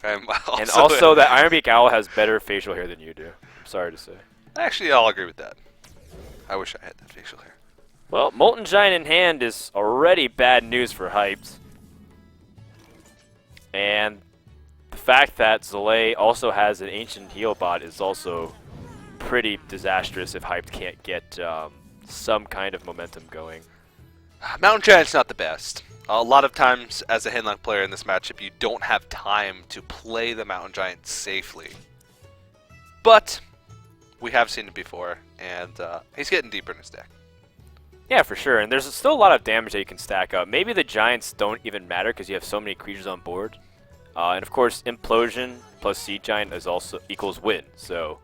And also that Ironbeak Owl has better facial hair than you do. I'm sorry to say. Actually, I'll agree with that. I wish I had that facial hair. Well, Molten Giant in hand is already bad news for Hyped. And the fact that Zalae also has an Ancient Heal bot is also pretty disastrous if Hyped can't get some kind of momentum going. Mountain Giant's not the best. A lot of times, as a Hinlock player in this matchup, you don't have time to play the Mountain Giant safely. But we have seen it before, and he's getting deeper in his deck. Yeah, for sure. And there's still a lot of damage that you can stack up. Maybe the Giants don't even matter because you have so many creatures on board. And of course, Implosion plus Seed Giant is also equals win. So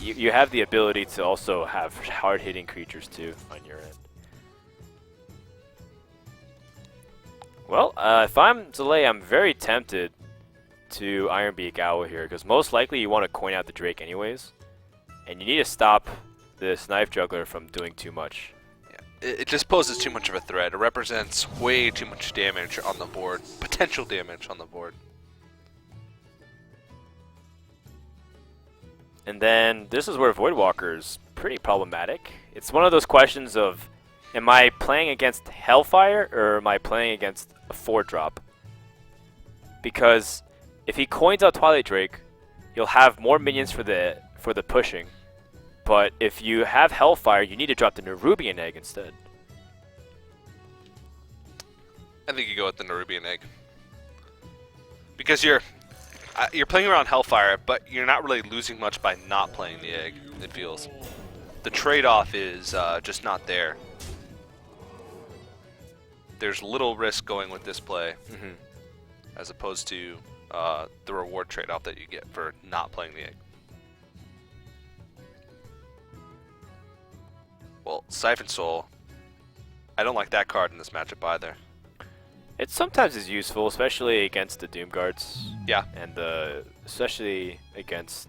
you have the ability to also have hard-hitting creatures too on your end. Well, if I'm Zalae, I'm very tempted to Ironbeak Owl here, because most likely you want to coin out the Drake anyways, and you need to stop this Knife Juggler from doing too much. Yeah, it just poses too much of a threat. It represents way too much damage on the board, potential damage on the board. And then this is where Voidwalker's pretty problematic. It's one of those questions of, am I playing against Hellfire or am I playing against a 4-drop? Because if he coins out Twilight Drake, you'll have more minions for the pushing. But if you have Hellfire, you need to drop the Nerubian Egg instead. I think you go with the Nerubian Egg. Because you're playing around Hellfire, but you're not really losing much by not playing the egg, it feels. The trade-off is just not there. There's little risk going with this play, as opposed to the reward trade-off that you get for not playing the egg. Well, Siphon Soul, I don't like that card in this matchup either. It sometimes is useful, especially against the Doom Guards. Yeah. And especially against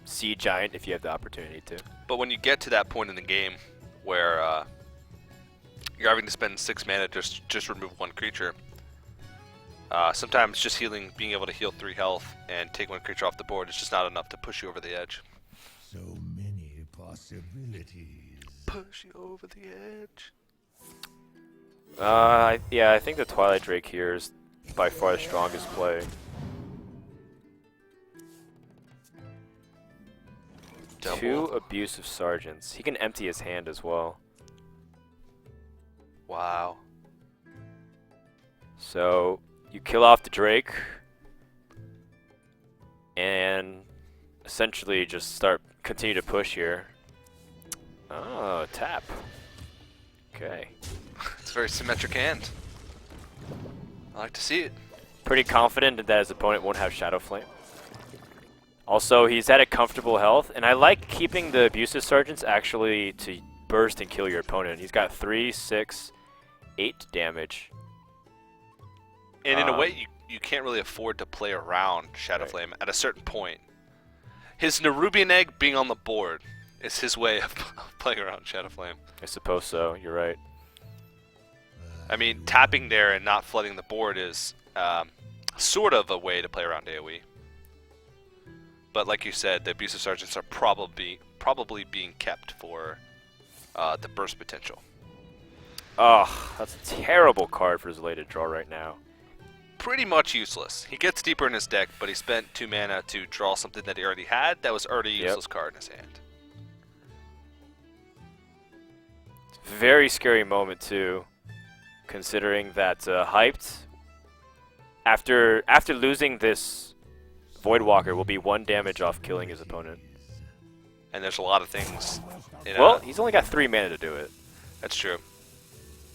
Sea Giant if you have the opportunity to. But when you get to that point in the game where you're having to spend 6 mana just remove 1 creature, sometimes just being able to heal 3 health and take 1 creature off the board is just not enough to push you over the edge. So many possibilities. Push you over the edge. Yeah, I think the Twilight Drake here is by far the strongest play. Double. 2 Abusive Sergeants. He can empty his hand as well. Wow. So you kill off the Drake and essentially just continue to push here. Oh, tap. Okay. It's a very symmetric hand. I like to see it. Pretty confident that his opponent won't have Shadow Flame. Also, he's at a comfortable health, and I like keeping the Abusive Sergeants actually to burst and kill your opponent. He's got 3, 6, 8 damage. And in a way, you can't really afford to play around Shadow Flame at a certain point. His Nerubian Egg being on the board is his way of playing around Shadow Flame. I suppose so, you're right. I mean, tapping there and not flooding the board is sort of a way to play around AoE. But like you said, the Abusive Sergeants are probably being kept for the burst potential. Oh, that's a terrible card for Zalae to draw right now. Pretty much useless. He gets deeper in his deck, but he spent 2 mana to draw something that he already had that was already a useless card in his hand. Very scary moment too, considering that Hyped, after losing this Voidwalker, will be 1 damage off killing his opponent. And there's a lot of things. Well, he's only got 3 mana to do it. That's true.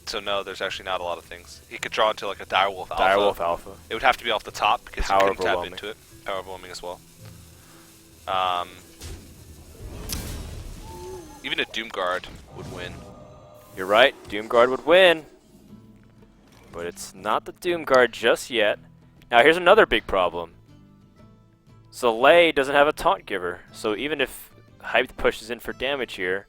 So no, there's actually not a lot of things. He could draw into like a Direwolf Alpha. Direwolf Alpha. It would have to be off the top because Power you couldn't tap Overwhelming. into it. Power Overwhelming as well. Even a Doomguard would win. You're right, Doomguard would win. But it's not the Doomguard just yet. Now here's another big problem. Zalae doesn't have a Taunt Giver, so even if Hyped pushes in for damage here,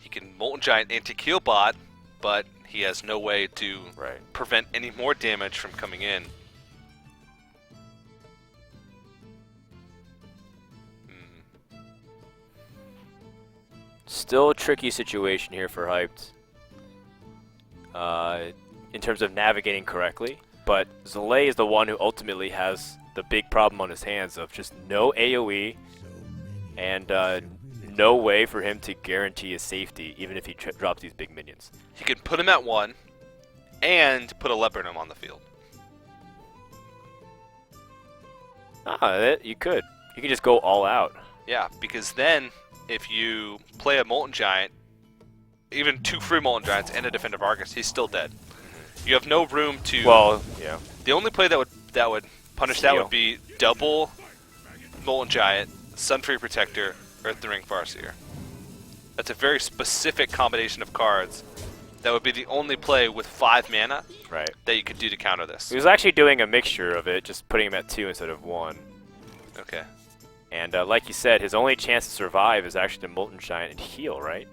He can Molten Giant anti-Kill bot, but he has no way to right, prevent any more damage from coming in. Still a tricky situation here for Hyped. In terms of navigating correctly. But Zalae is the one who ultimately has the big problem on his hands of just no AoE and no way for him to guarantee his safety even if he drops these big minions. He can put him at 1 and put a Leopardum on the field. You could. You could just go all out. Yeah, because then if you play a Molten Giant, even 2 free Molten Giants and a Defender of Argus, he's still dead. You have no room to... Well, yeah. The only play that would punish that would be double Molten Giant, Suntree Protector, Earth the Ring Farseer. That's a very specific combination of cards. That would be the only play with 5 mana that you could do to counter this. He was actually doing a mixture of it, just putting him at 2 instead of 1. Okay. And like you said, his only chance to survive is actually the Molten Giant and heal, right?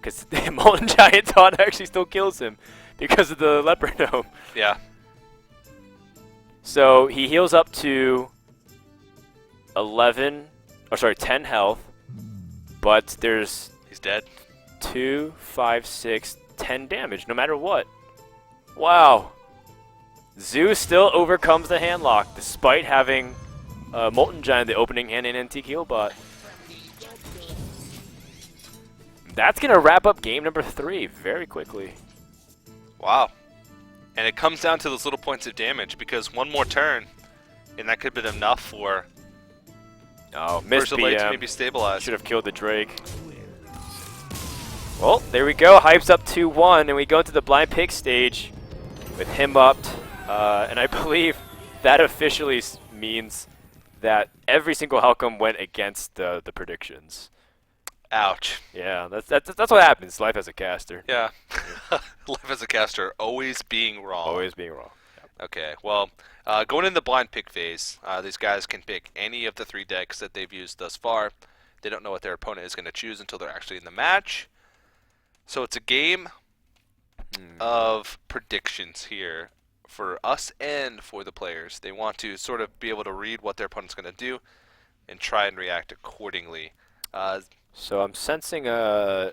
Because the Molten Giant taunt actually still kills him because of the Leopard Dome. Yeah. So he heals up to 10 health, but there's... He's dead. 2, 5, 6, 10 damage, no matter what. Wow. Zoo still overcomes the handlock, despite having Molten Giant, the opening hand, and Antique Healbot. That's going to wrap up game number 3 very quickly. Wow. And it comes down to those little points of damage, because one more turn, and that could have been enough for missed Zalae to BM. maybe stabilize. Should have killed the Drake. Well, there we go. Hype's up 2-1, and we go into the blind pick stage with him up. And I believe that officially means that every single outcome went against the predictions. Ouch. Yeah, that's what happens. Life as a caster. Yeah. Life as a caster, always being wrong. Always being wrong. Yep. Okay, well, going in the blind pick phase, these guys can pick any of the 3 decks that they've used thus far. They don't know what their opponent is going to choose until they're actually in the match. So it's a game of predictions here for us and for the players. They want to sort of be able to read what their opponent's going to do and try and react accordingly. So I'm sensing a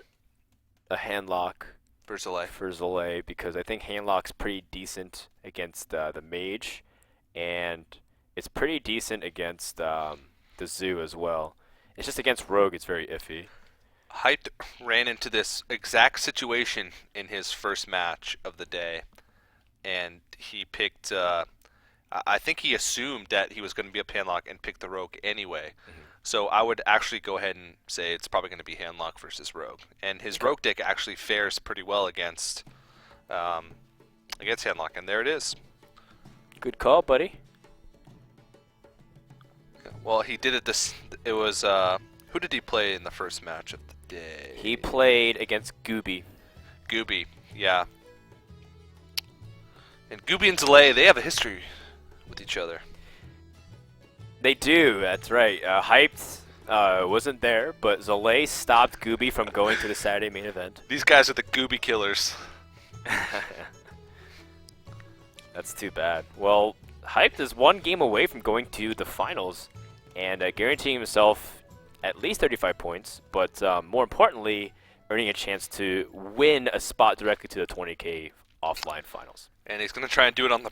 handlock For Zalae. for Zalae because I think handlock's pretty decent against the mage, and it's pretty decent against the zoo as well. It's just against rogue it's very iffy. Hyped ran into this exact situation in his first match of the day, and he picked, I think he assumed that he was going to be a handlock and picked the rogue anyway. So I would actually go ahead and say it's probably going to be handlock versus rogue. And his rogue deck actually fares pretty well against handlock, and there it is. Good call, buddy. Well, he did it it was, who did he play in the first match of the day? He played against Gooby. Gooby, yeah. And Gooby and Zalae, they have a history with each other. They do, that's right. Hyped wasn't there, but Zalae stopped Gooby from going to the Saturday main event. These guys are the Gooby killers. That's too bad. Well, Hyped is 1 game away from going to the finals and guaranteeing himself at least 35 points, but more importantly, earning a chance to win a spot directly to the 20K offline finals. And he's going to try and do it on the